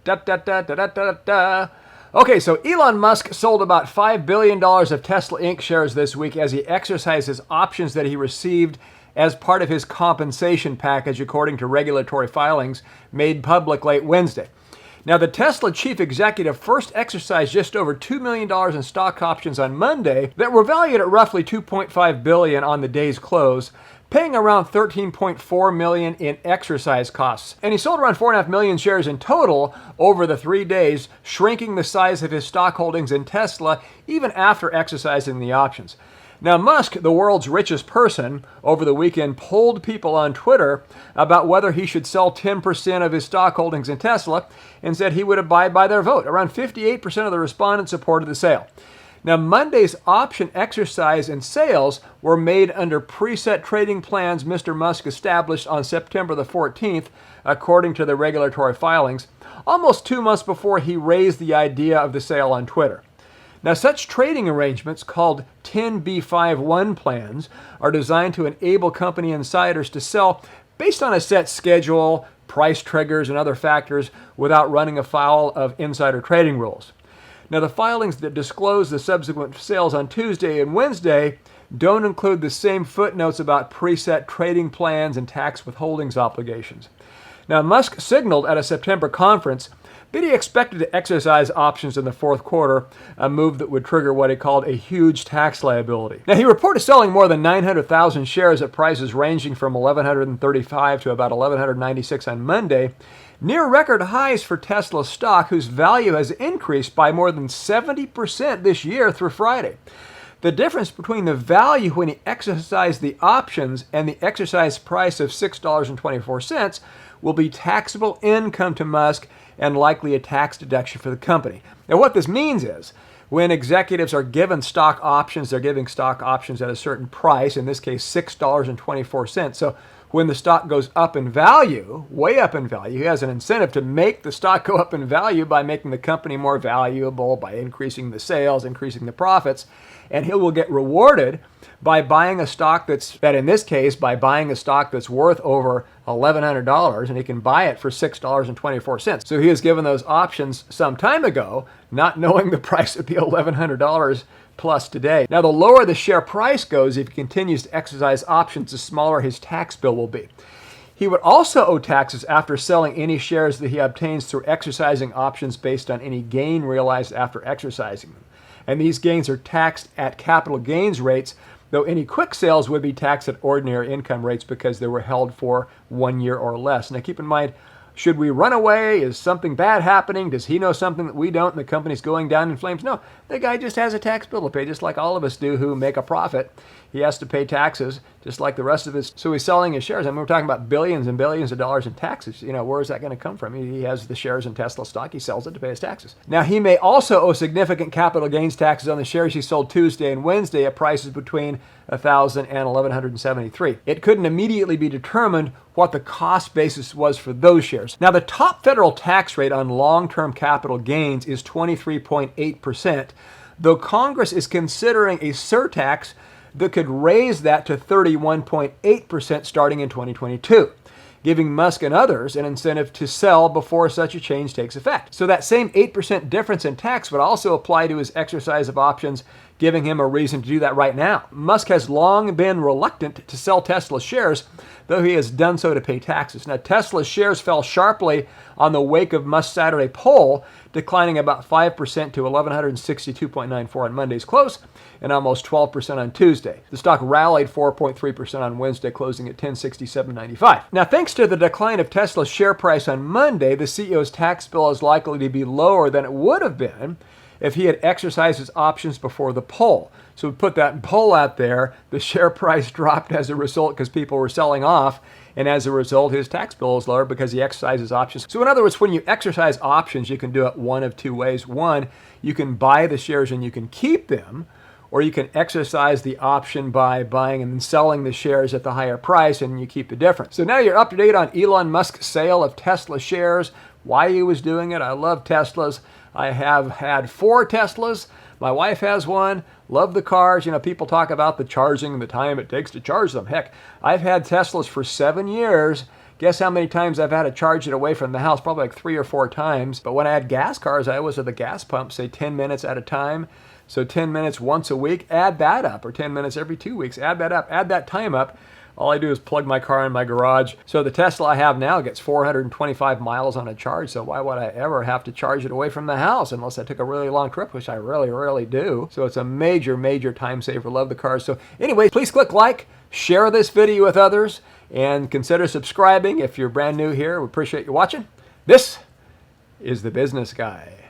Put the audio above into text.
Da, da, da, da, da, da, da. Okay, so Elon Musk sold about $5 billion of Tesla Inc. shares this week as he exercised his options that he received as part of his compensation package, according to regulatory filings made public late Wednesday. Now, the Tesla chief executive first exercised just over $2 million in stock options on Monday that were valued at roughly $2.5 billion on the day's close, paying around $13.4 million in exercise costs. And he sold around 4.5 million shares in total over the 3 days, shrinking the size of his stock holdings in Tesla even after exercising the options. Now, Musk, the world's richest person, over the weekend polled people on Twitter about whether he should sell 10% of his stock holdings in Tesla and said he would abide by their vote. Around 58% of the respondents supported the sale. Now, Monday's option exercise and sales were made under preset trading plans Mr. Musk established on September the 14th, according to the regulatory filings, almost 2 months before he raised the idea of the sale on Twitter. Now, such trading arrangements, called 10b5-1 plans, are designed to enable company insiders to sell based on a set schedule, price triggers, and other factors without running afoul of insider trading rules. Now, the filings that disclose the subsequent sales on Tuesday and Wednesday don't include the same footnotes about preset trading plans and tax withholdings obligations. Now, Musk signaled at a September conference that he expected to exercise options in the fourth quarter, a move that would trigger what he called a huge tax liability. Now, he reported selling more than 900,000 shares at prices ranging from $1,135 to about $1,196 on Monday, near record highs for Tesla stock, whose value has increased by more than 70% this year through Friday. The difference between the value when he exercised the options and the exercise price of $6.24 will be taxable income to Musk and likely a tax deduction for the company. Now, what this means is when executives are given stock options, they're giving stock options at a certain price, in this case $6.24. So when the stock goes up in value, way up in value, he has an incentive to make the stock go up in value by making the company more valuable, by increasing the sales, increasing the profits, and he will get rewarded by buying a stock by buying a stock that's worth over $1,100, and he can buy it for $6.24. So he was given those options some time ago, not knowing the price would be $1,100 plus today. Now, the lower the share price goes, if he continues to exercise options, the smaller his tax bill will be. He would also owe taxes after selling any shares that he obtains through exercising options based on any gain realized after exercising them. And these gains are taxed at capital gains rates, though any quick sales would be taxed at ordinary income rates because they were held for 1 year or less. Now, keep in mind, should we run away? Is something bad happening? Does he know something that we don't and the company's going down in flames? No, the guy just has a tax bill to pay, just like all of us do who make a profit. He has to pay taxes just like the rest of us. So he's selling his shares. I mean, we're talking about billions and billions of dollars in taxes. You know, where is that going to come from? He has the shares in Tesla stock. He sells it to pay his taxes. Now, he may also owe significant capital gains taxes on the shares he sold Tuesday and Wednesday at prices between $1,000 and $1,173. It couldn't immediately be determined what the cost basis was for those shares. Now, the top federal tax rate on long-term capital gains is 23.8%, though Congress is considering a surtax that could raise that to 31.8% starting in 2022, giving Musk and others an incentive to sell before such a change takes effect. So that same 8% difference in tax would also apply to his exercise of options, giving him a reason to do that right now. Musk has long been reluctant to sell Tesla shares, though he has done so to pay taxes. Now, Tesla's shares fell sharply on the wake of Musk's Saturday poll, declining about 5% to 1,162.94 on Monday's close and almost 12% on Tuesday. The stock rallied 4.3% on Wednesday, closing at 1067.95. Now, thanks to the decline of Tesla's share price on Monday, the CEO's tax bill is likely to be lower than it would have been if he had exercised his options before the poll. So we put that poll out there, the share price dropped as a result because people were selling off, and as a result, his tax bill is lower because he exercises options. So in other words, when you exercise options, you can do it one of two ways. One, you can buy the shares and you can keep them, or you can exercise the option by buying and then selling the shares at the higher price and you keep the difference. So now you're up to date on Elon Musk's sale of Tesla shares, why he was doing it. I love Teslas. I have had 4 Teslas. My wife has one. Love the cars. You know, people talk about the charging and the time it takes to charge them. Heck, I've had Teslas for 7 years, Guess how many times I've had to charge it away from the house? Probably like 3 or 4 times. But when I had gas cars, I was at the gas pump, say 10 minutes at a time. So 10 minutes once a week, add that up, or 10 minutes every 2 weeks, add that up, add that time up. All I do is plug my car in my garage. So the Tesla I have now gets 425 miles on a charge. So why would I ever have to charge it away from the house unless I took a really long trip, which I really do. So it's a major time saver. Love the cars. So anyway, please click like, share this video with others, and consider subscribing if you're brand new here. We appreciate you watching. This is The Business Guy.